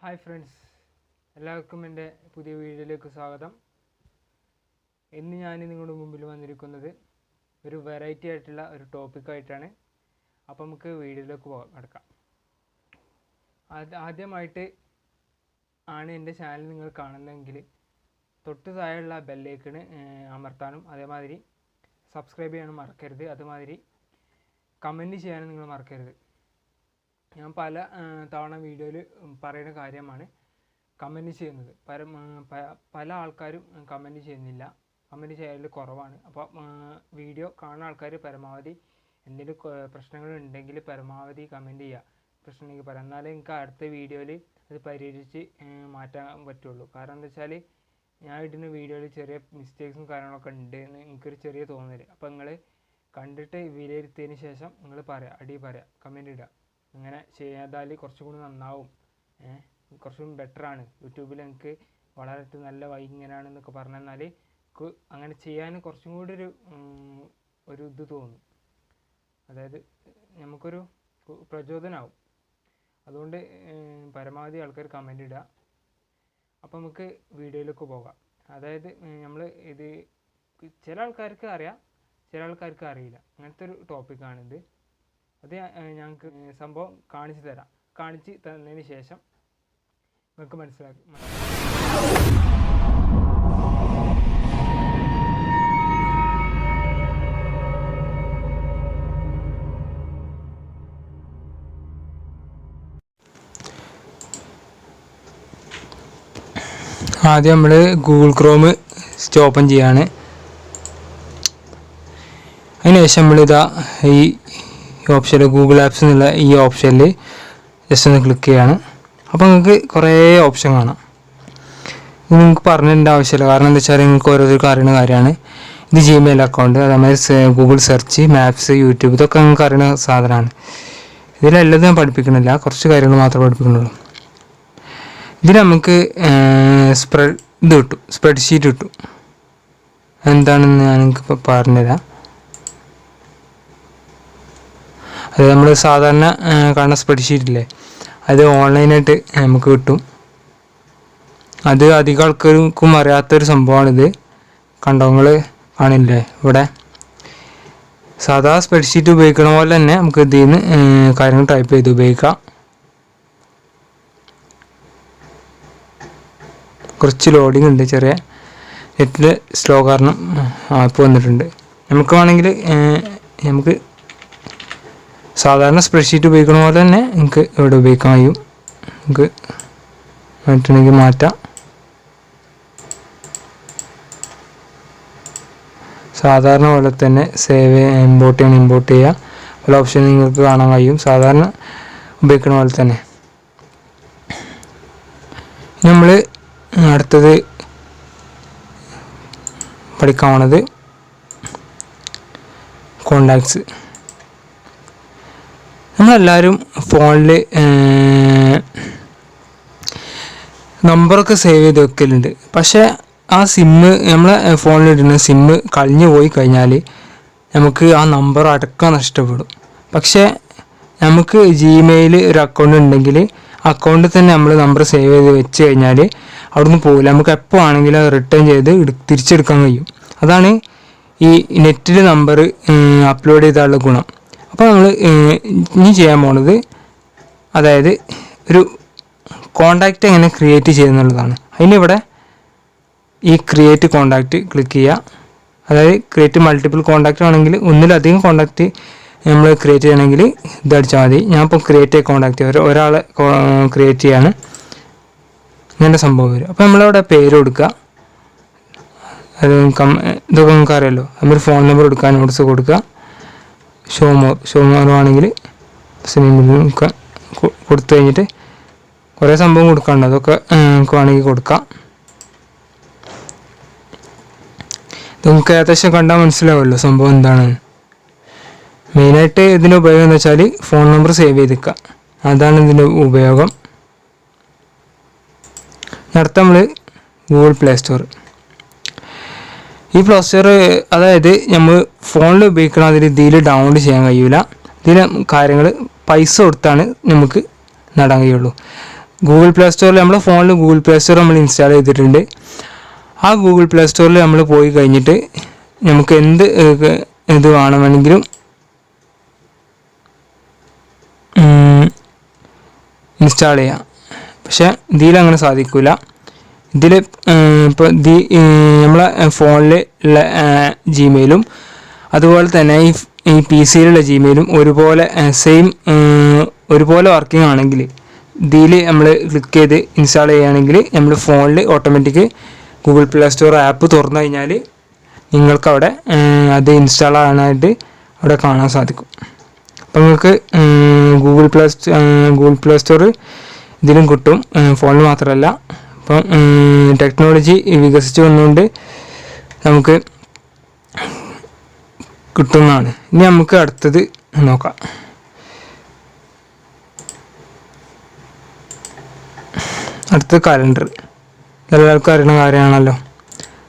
Hi friends, എല്ലാവർക്കും എൻ്റെ പുതിയ വീഡിയോയിലേക്ക് സ്വാഗതം. ഇന്ന് ഞാൻ നിങ്ങളുടെ മുമ്പിൽ വന്നിരിക്കുന്നത് ഒരു വെറൈറ്റി ആയിട്ടുള്ള ഒരു ടോപ്പിക്കായിട്ടാണ്. അപ്പോൾ നമുക്ക് വീഡിയോയിലേക്ക് കിടക്കാം. ആദ്യമായിട്ട് ആണ് എൻ്റെ ചാനൽ നിങ്ങൾ കാണുന്നതെങ്കിൽ തൊട്ട് താഴെയുള്ള ബെല്ലൈക്കണ് അമർത്താനും അതേമാതിരി സബ്സ്ക്രൈബ് ചെയ്യാനും മറക്കരുത്. അതുമാതിരി കമൻറ്റ് ചെയ്യാനും നിങ്ങൾ മറക്കരുത്. ഞാൻ പല തവണ വീഡിയോയിൽ പറയുന്ന കാര്യമാണ് കമൻറ്റ് ചെയ്യുന്നത്. പല ആൾക്കാരും കമൻറ്റ് ചെയ്യുന്നില്ല, കമൻറ്റ് ചെയ്യൽ കുറവാണ്. അപ്പോൾ വീഡിയോ കാണുന്ന ആൾക്കാർ പരമാവധി എന്തെങ്കിലും പ്രശ്നങ്ങളുണ്ടെങ്കിൽ പരമാവധി കമൻറ്റ് ചെയ്യുക. പ്രശ്നമെങ്കിൽ പറയാം, എന്നാലേ എനിക്ക് അടുത്ത വീഡിയോയിൽ അത് പരിഹരിച്ച് മാറ്റാൻ പറ്റുള്ളൂ. കാരണം എന്താ വെച്ചാൽ ഞാൻ ഇടുന്ന വീഡിയോയിൽ ചെറിയ മിസ്റ്റേക്സും കാര്യങ്ങളൊക്കെ ഉണ്ട് എന്ന് എനിക്കൊരു ചെറിയ തോന്നൽ. അപ്പോൾ നിങ്ങൾ കണ്ടിട്ട് വിലയിരുത്തിയതിന് ശേഷം നിങ്ങൾ പറയാം, കമൻറ്റ് ഇടുക. അങ്ങനെ ചെയ്താൽ കുറച്ചും കൂടി നന്നാവും, കുറച്ചും ബെറ്ററാണ്. യൂട്യൂബിൽ എനിക്ക് വളരെ നല്ല ഇങ്ങനെയാണെന്നൊക്കെ പറഞ്ഞാൽ അങ്ങനെ ചെയ്യാൻ കുറച്ചും കൂടി ഒരു ഇത് തോന്നും. അതായത് നമുക്കൊരു പ്രചോദനമാവും. അതുകൊണ്ട് പരമാവധി ആൾക്കാർ കമൻറ്റ് ഇടുക. അപ്പോൾ നമുക്ക് വീഡിയോയിലേക്ക് പോകാം. അതായത് നമ്മൾ ഇത് ചില ആൾക്കാർക്ക് അറിയാം, ചില ആൾക്കാർക്ക് അറിയില്ല. അങ്ങനത്തെ ഒരു ടോപ്പിക്കാണിത്. അത് ഞങ്ങൾക്ക് സംഭവം കാണിച്ചു തരാം. കാണിച്ച് തന്നതിന് ശേഷം നിങ്ങൾക്ക് മനസ്സിലാക്കി. ആദ്യം നമ്മൾ ഗൂഗിൾ ക്രോം ഓപ്പൺ ചെയ്യാണ്. അതിനുശേഷം നമ്മളിതാ ഈ ഓപ്ഷനിൽ ഗൂഗിൾ ആപ്സ് എന്നുള്ള ഈ ഓപ്ഷനിൽ ജസ്റ്റ് ഒന്ന് ക്ലിക്ക് ചെയ്യാണ്. അപ്പോൾ നിങ്ങൾക്ക് കുറേ ഓപ്ഷൻ കാണാം. ഇത് നിങ്ങൾക്ക് പറഞ്ഞിട്ട് ആവശ്യമില്ല, കാരണം എന്താ വെച്ചാൽ നിങ്ങൾക്ക് ഓരോരുത്തർക്ക് അറിയുന്ന കാര്യമാണ്. ഇത് ജിമെയിൽ അക്കൗണ്ട്, അതേമാതിരി ഗൂഗിൾ സെർച്ച്, മാപ്സ്, യൂട്യൂബ്, ഇതൊക്കെ നിങ്ങൾക്ക് അറിയുന്ന സാധനമാണ്. ഇതിലെല്ലാം ഞാൻ പഠിപ്പിക്കണില്ല, കുറച്ച് കാര്യങ്ങൾ മാത്രമേ പഠിപ്പിക്കുന്നുള്ളൂ. ഇതിൽ നമുക്ക് സ്പ്രെഡ്ഷീറ്റ് കിട്ടും. എന്താണെന്ന് ഞാൻ നിങ്ങൾക്ക് പറഞ്ഞുതരാം. അത് നമ്മൾ സാധാരണ കാണുന്ന സ്പ്രെഡ്ഷീറ്റില്ലേ, അത് ഓൺലൈനായിട്ട് നമുക്ക് കിട്ടും. അത് അധികം ആൾക്കാർക്കും അറിയാത്തൊരു സംഭവമാണിത്. കണ്ടോ, നിങ്ങൾ കാണില്ലേ ഇവിടെ സാധാ സ്പ്രെഡ്ഷീറ്റ് ഉപയോഗിക്കണ പോലെ തന്നെ നമുക്ക് ഇതിൽ നിന്ന് കാര്യങ്ങൾ ടൈപ്പ് ചെയ്ത് ഉപയോഗിക്കാം. കുറച്ച് ലോഡിങ് ഉണ്ട്, ചെറിയ നെറ്റിൽ സ്ലോ കാരണം ഇപ്പോൾ വന്നിട്ടുണ്ട്. നമുക്ക് വേണമെങ്കിൽ നമുക്ക് സാധാരണ സ്പ്രെഡ്ഷീറ്റ് ഉപയോഗിക്കണ പോലെ തന്നെ നമുക്ക് ഇവിടെ ഉപയോഗിക്കാൻ കഴിയും. നമുക്ക് മാറ്റണമെങ്കിൽ മാറ്റാം. സാധാരണ പോലെ തന്നെ സേവ് ഇമ്പോർട്ട് ചെയ്യുക പല ഓപ്ഷൻ നിങ്ങൾക്ക് കാണാൻ കഴിയും. സാധാരണ ഉപയോഗിക്കണ പോലെ തന്നെ. നമ്മൾ അടുത്തത് പഠിക്കാൻ പോണത് കോണ്ടാക്ട്സ്. നമ്മളെല്ലാവരും ഫോണിൽ നമ്പറൊക്കെ സേവ് ചെയ്ത് വെക്കലുണ്ട്. പക്ഷേ ആ നമ്മളെ ഫോണിലിടുന്ന സിമ്മ് കളഞ്ഞു പോയി കഴിഞ്ഞാൽ നമുക്ക് ആ നമ്പർ അടക്കം നഷ്ടപ്പെടും. പക്ഷേ നമുക്ക് ജിമെയിൽ ഒരു അക്കൗണ്ട് ഉണ്ടെങ്കിൽ അക്കൗണ്ടിൽ തന്നെ നമ്മൾ നമ്പർ സേവ് ചെയ്ത് വെച്ച് കഴിഞ്ഞാൽ അവിടുന്ന് പോകില്ല. നമുക്ക് എപ്പോൾ ആണെങ്കിലും അത് റിട്ടേൺ ചെയ്ത് തിരിച്ചെടുക്കാൻ കഴിയും. അതാണ് ഈ നെറ്റിൽ നമ്പർ അപ്ലോഡ് ചെയ്താലുള്ള ഗുണം. അപ്പോൾ നമ്മൾ ഇനി ചെയ്യാൻ പോണത്, അതായത് ഒരു കോണ്ടാക്റ്റ് എങ്ങനെ ക്രിയേറ്റ് ചെയ്യുന്നുള്ളതാണ്. അതിനിവിടെ ഈ ക്രിയേറ്റ് കോണ്ടാക്റ്റ് ക്ലിക്ക് ചെയ്യുക. അതായത് ക്രിയേറ്റ് മൾട്ടിപ്പിൾ കോണ്ടാക്റ്റ് ആണെങ്കിൽ ഒന്നിലധികം കോണ്ടാക്റ്റ് നമ്മൾ ക്രിയേറ്റ് ചെയ്യണമെങ്കിൽ ഇതടിച്ചാൽ മതി. ഞാനിപ്പോൾ ക്രിയേറ്റ് കോണ്ടാക്റ്റ് ഒരാളെ ക്രിയേറ്റ് ചെയ്യാണ്. ഇങ്ങനെ സംഭവം വരും. അപ്പോൾ നമ്മളിവിടെ പേര് കൊടുക്കുക. അത് ഇതൊക്കെ നമുക്ക് അറിയാമല്ലോ. നമ്മൾ ഫോൺ നമ്പർ കൊടുക്കുക, നോട്ട്സ് കൊടുക്കുക. ഷോമോർ ആണെങ്കിൽ കൊടുത്തു കഴിഞ്ഞിട്ട് കുറേ സംഭവം കൊടുക്കാനുണ്ട്, അതൊക്കെ നമുക്ക് വേണമെങ്കിൽ കൊടുക്കാം. നമുക്ക് ഏകദേശം കണ്ടാൽ മനസ്സിലാവുമല്ലോ സംഭവം എന്താണെന്ന്. മെയിനായിട്ട് ഇതിൻ്റെ ഉപയോഗം എന്ന് വെച്ചാൽ ഫോൺ നമ്പർ സേവ് ചെയ്ത് വെക്കുക, അതാണ് ഇതിൻ്റെ ഉപയോഗം. അടുത്ത നമ്മൾ ഗൂഗിൾ പ്ലേ സ്റ്റോർ. ഈ പ്ലേ സ്റ്റോർ അതായത് നമ്മൾ ഫോണിൽ ഉപയോഗിക്കണം, അതിൽ ഇതിൽ ഡൗൺലോഡ് ചെയ്യാൻ കഴിയില്ല. ഇതിൽ കാര്യങ്ങൾ പൈസ കൊടുത്താണ് നമുക്ക് നേടാൻ കഴിയുള്ളൂ. ഗൂഗിൾ പ്ലേ സ്റ്റോറിൽ നമ്മുടെ ഫോണിൽ ഗൂഗിൾ പ്ലേ സ്റ്റോർ നമ്മൾ ഇൻസ്റ്റാൾ ചെയ്തിട്ടുണ്ട്. ആ ഗൂഗിൾ പ്ലേ സ്റ്റോറിൽ നമ്മൾ പോയി കഴിഞ്ഞിട്ട് നമുക്ക് എന്ത് ഇത് വേണമെങ്കിലും ഇൻസ്റ്റാൾ ചെയ്യാം. പക്ഷേ ഇതിലങ്ങനെ സാധിക്കില്ല. ഇതിൽ ഇപ്പോൾ നമ്മളെ ഫോണിൽ ഉള്ള ജിമെയിലും അതുപോലെ തന്നെ ഈ PC യിലുള്ള ജിമെയിലും ഒരുപോലെ ഒരുപോലെ വർക്കിംഗ് ആണെങ്കിൽ ഇതിൽ നമ്മൾ ക്ലിക്ക് ചെയ്ത് ഇൻസ്റ്റാൾ ചെയ്യുകയാണെങ്കിൽ നമ്മുടെ ഫോണിൽ automatic Google play store app തുറന്നു കഴിഞ്ഞാൽ നിങ്ങൾക്കവിടെ അത് ഇൻസ്റ്റാൾ ആകാനായിട്ട് അവിടെ കാണാൻ സാധിക്കും. അപ്പം നിങ്ങൾക്ക് ഗൂഗിൾ പ്ലേ സ്റ്റോർ ഇതിലും കിട്ടും, ഫോണിൽ മാത്രമല്ല. അപ്പം ടെക്നോളജി വികസിച്ച് വന്നുകൊണ്ട് നമുക്ക് കിട്ടുന്നതാണ്. ഇനി നമുക്ക് അടുത്തത് നോക്കാം. അടുത്തത് കലണ്ടർ. എല്ലാവർക്കും അറിയുന്ന കാര്യമാണല്ലോ.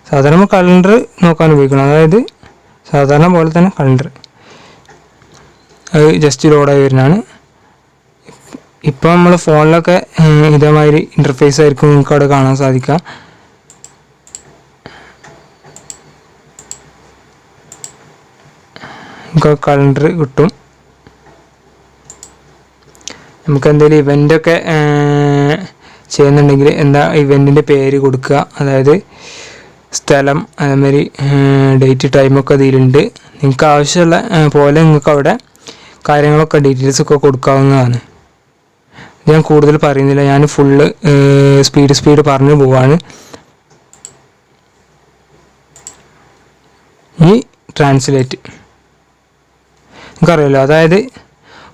സാധാരണ കലണ്ടർ നോക്കാൻ ഉപയോഗിക്കണം. അതായത് സാധാരണ പോലെ തന്നെ കലണ്ടർ അത് ജസ്റ്റ് ലോഡായി വരുന്നതാണ്. ഇപ്പം നമ്മൾ ഫോണിലൊക്കെ ഇതേമാതിരി ഇൻ്റർഫേസ് ആയിരിക്കും നിങ്ങൾക്ക് അവിടെ കാണാൻ സാധിക്കുക. നമുക്ക് കലണ്ടർ കിട്ടും. നമുക്ക് എന്തെങ്കിലും ഇവൻ്റൊക്കെ ചെയ്യുന്നുണ്ടെങ്കിൽ ഇവൻറ്റിൻ്റെ പേര് കൊടുക്കുക. അതായത് സ്ഥലം, അതേമാതിരി ഡേറ്റ്, ടൈമൊക്കെ ഇതിലുണ്ട്. നിങ്ങൾക്ക് ആവശ്യമുള്ള പോലെ നിങ്ങൾക്ക് അവിടെ കാര്യങ്ങളൊക്കെ ഡീറ്റെയിൽസൊക്കെ കൊടുക്കാവുന്നതാണ്. ഞാൻ കൂടുതൽ പറയുന്നില്ല, ഞാൻ ഫുള്ള് സ്പീഡ് പറഞ്ഞു പോവാണ്. ഈ ട്രാൻസ്ലേറ്റ് നമുക്കറിയാമല്ലോ. അതായത്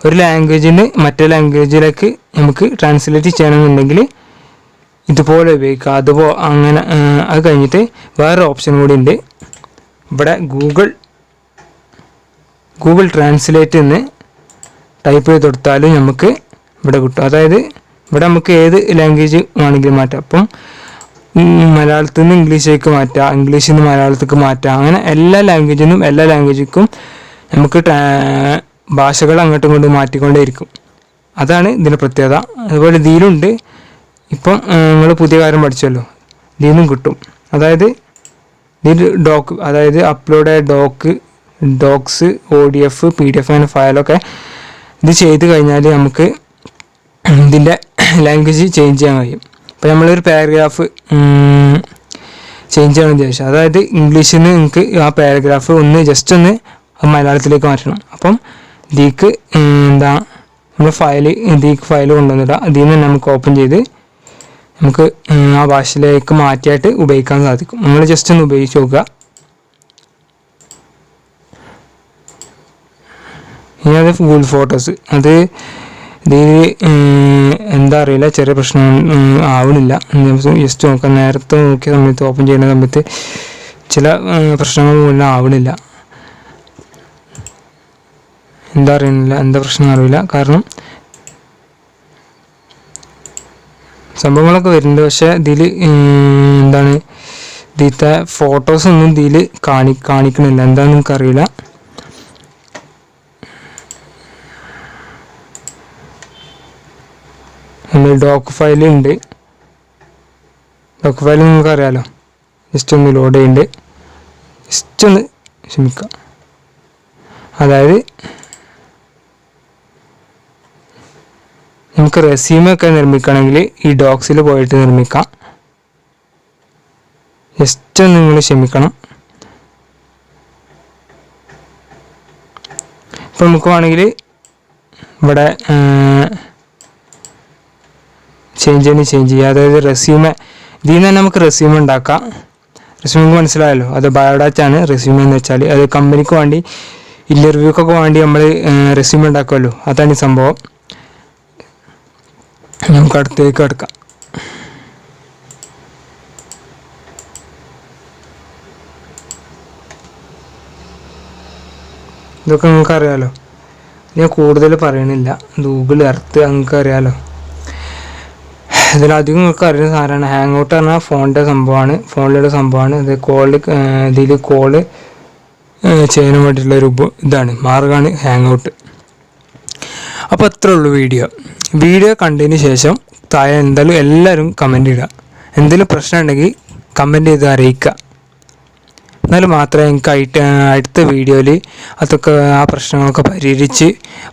ഒരു ലാംഗ്വേജിന് മറ്റേ ലാംഗ്വേജിലേക്ക് നമുക്ക് ട്രാൻസ്ലേറ്റ് ചെയ്യണമെന്നുണ്ടെങ്കിൽ ഇതുപോലെ ഉപയോഗിക്കുക. അങ്ങനെ അത് കഴിഞ്ഞിട്ട് വേറെ ഓപ്ഷൻ കൂടി ഉണ്ട്. ഇവിടെ ഗൂഗിൾ ട്രാൻസ്ലേറ്റ് എന്ന് ടൈപ്പ് ചെയ്ത് കൊടുത്താലും നമുക്ക് ഇവിടെ കിട്ടും. അതായത് ഇവിടെ നമുക്ക് ഏത് ലാംഗ്വേജ് വേണമെങ്കിലും മാറ്റാം. അപ്പം മലയാളത്തിൽ നിന്ന് ഇംഗ്ലീഷിലേക്ക് മാറ്റാം, ഇംഗ്ലീഷിൽ നിന്ന് മലയാളത്തിലേക്ക് മാറ്റാം. അങ്ങനെ എല്ലാ ലാംഗ്വേജിനും നമുക്ക് ഭാഷകൾ അങ്ങോട്ടും ഇങ്ങോട്ടും മാറ്റിക്കൊണ്ടേയിരിക്കും. അതാണ് ഇതിൻ്റെ പ്രത്യേകത. അതുപോലെ ഇതിലുണ്ട്. ഇപ്പം നിങ്ങൾ പുതിയ കാര്യം പഠിച്ചല്ലോ, ഇതിൽ കിട്ടും. അതായത് ഇതിൽ അതായത് അപ്ലോഡ് ഡോക്സ് ODF PDF അങ്ങനെ ഫയലൊക്കെ ഇത് ചെയ്ത് കഴിഞ്ഞാൽ നമുക്ക് ഇതിൻ്റെ ലാംഗ്വേജ് ചേഞ്ച് ചെയ്യാൻ കഴിയും. ഇപ്പോൾ നമ്മളൊരു പാരഗ്രാഫ് ചേഞ്ച് ചെയ്യണമെന്ന് ചോദിച്ചാൽ, അതായത് ഇംഗ്ലീഷിൽ നിന്ന് നിങ്ങൾക്ക് ആ പാരഗ്രാഫ് ജസ്റ്റ് ഒന്ന് മലയാളത്തിലേക്ക് മാറ്റണം. അപ്പം ഇതിക്ക് നമ്മൾ ഫയൽ കൊണ്ടുവന്നിടാം. ഇതിൽ നിന്ന് നമുക്ക് ഓപ്പൺ ചെയ്ത് നമുക്ക് ആ ഭാഷയിലേക്ക് മാറ്റിയായിട്ട് ഉപയോഗിക്കാൻ സാധിക്കും. നമ്മൾ ജസ്റ്റ് ഒന്ന് ഉപയോഗിച്ച് നോക്കുക. ഇനി അത് ഗൂഗിൾ ഫോട്ടോസ്, അത് ഇതിൽ എന്താ അറിയില്ല, ചെറിയ പ്രശ്നം ആവണില്ല. ജസ്റ്റ് നോക്കാം. നേരത്തെ നോക്കിയ സമയത്ത് ഓപ്പൺ ചെയ്യുന്ന സമയത്ത് ചില പ്രശ്നങ്ങളൊന്നും ആവണില്ല. എന്താ പ്രശ്നം അറിയില്ല. കാരണം സംഭവങ്ങളൊക്കെ വരുന്നുണ്ട്. പക്ഷെ ഇതിൽ ഇതിലത്തെ ഫോട്ടോസൊന്നും ഇതിൽ കാണിക്കണില്ല. എന്താണെന്ന് എനിക്കറിയില്ല. ഡോക്ക് ഫയലുണ്ട്. ഡോക്ക് ഫയൽ നിങ്ങൾക്ക് അറിയാമല്ലോ. ജസ്റ്റ് ഒന്ന് ലോഡ് ചെയ്യുന്നുണ്ട്. ജസ്റ്റ് ഒന്ന് ക്ഷമിക്കാം. അതായത് നമുക്ക് റെസ്യൂമൊക്കെ നിർമ്മിക്കണമെങ്കിൽ ഈ ഡോക്സിൽ പോയിട്ട് നിർമ്മിക്കാം. ജസ്റ്റ് ഒന്ന് നിങ്ങൾ ക്ഷമിക്കണം. ഇപ്പം നമുക്ക് വേണമെങ്കിൽ ഇവിടെ ചേഞ്ച് ചെയ്യുക. അതായത് റെസ്യൂമെ ഇതിൽ നിന്ന് തന്നെ നമുക്ക് റെസ്യൂമെ ഉണ്ടാക്കാം. റെസ്യൂമെ മനസ്സിലായല്ലോ, അത് ബയോഡാറ്റ ആണ്. റെസ്യൂമെ എന്ന് വെച്ചാൽ അത് കമ്പനിക്ക് വേണ്ടി ഇൻ്റർവ്യൂക്കൊക്കെ വേണ്ടി നമ്മൾ റെസ്യൂമെ ഉണ്ടാക്കുമല്ലോ, അതാണ് ഈ സംഭവം. നമുക്ക് അടുത്തേക്ക് കിടക്കാം. ഇതൊക്കെ നിങ്ങൾക്ക് അറിയാമല്ലോ, ഞാൻ കൂടുതൽ പറയണില്ല. ഗൂഗിൾ എർത്ത് നിങ്ങൾക്ക് അറിയാമല്ലോ. ഇതിലധികം നിങ്ങൾക്ക് അറിയുന്ന സാധനമാണ്. ഹാങ് ഔട്ട് പറഞ്ഞാൽ ഫോണിൻ്റെ സംഭവമാണ്. ഇത് ഇതിൽ കോള് ചെയ്യാൻ വേണ്ടിയിട്ടുള്ളൊരു ഇതാണ്, മാർഗ്ഗമാണ് ഹാങ് ഔട്ട്. അപ്പോൾ അത്രേ ഉള്ളൂ വീഡിയോ കണ്ടതിന് ശേഷം താഴെ എന്തായാലും എല്ലാവരും കമൻറ്റ് ഇടുക. എന്തെങ്കിലും പ്രശ്നം ഉണ്ടെങ്കിൽ കമൻറ്റ് ചെയ്ത് അറിയിക്കുക. എന്നാലും മാത്രമേ എനിക്ക് അടുത്ത വീഡിയോയിൽ അതൊക്കെ ആ പ്രശ്നങ്ങളൊക്കെ പരിഹരിച്ച്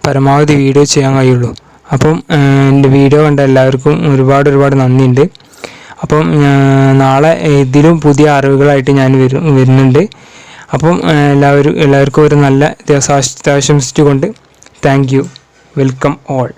പരമാവധി വീഡിയോ ചെയ്യാൻ കഴിയുള്ളൂ. അപ്പം എൻ്റെ വീഡിയോ കണ്ട എല്ലാവർക്കും ഒരുപാട് നന്ദിയുണ്ട്. അപ്പം നാളെ ഇതിലും പുതിയ അറിവുകളായിട്ട് ഞാൻ വരുന്നുണ്ട്. അപ്പം എല്ലാവർക്കും ഒരു നല്ല ദിവസം ആശംസിച്ചുകൊണ്ട് താങ്ക് യു. Welcome all.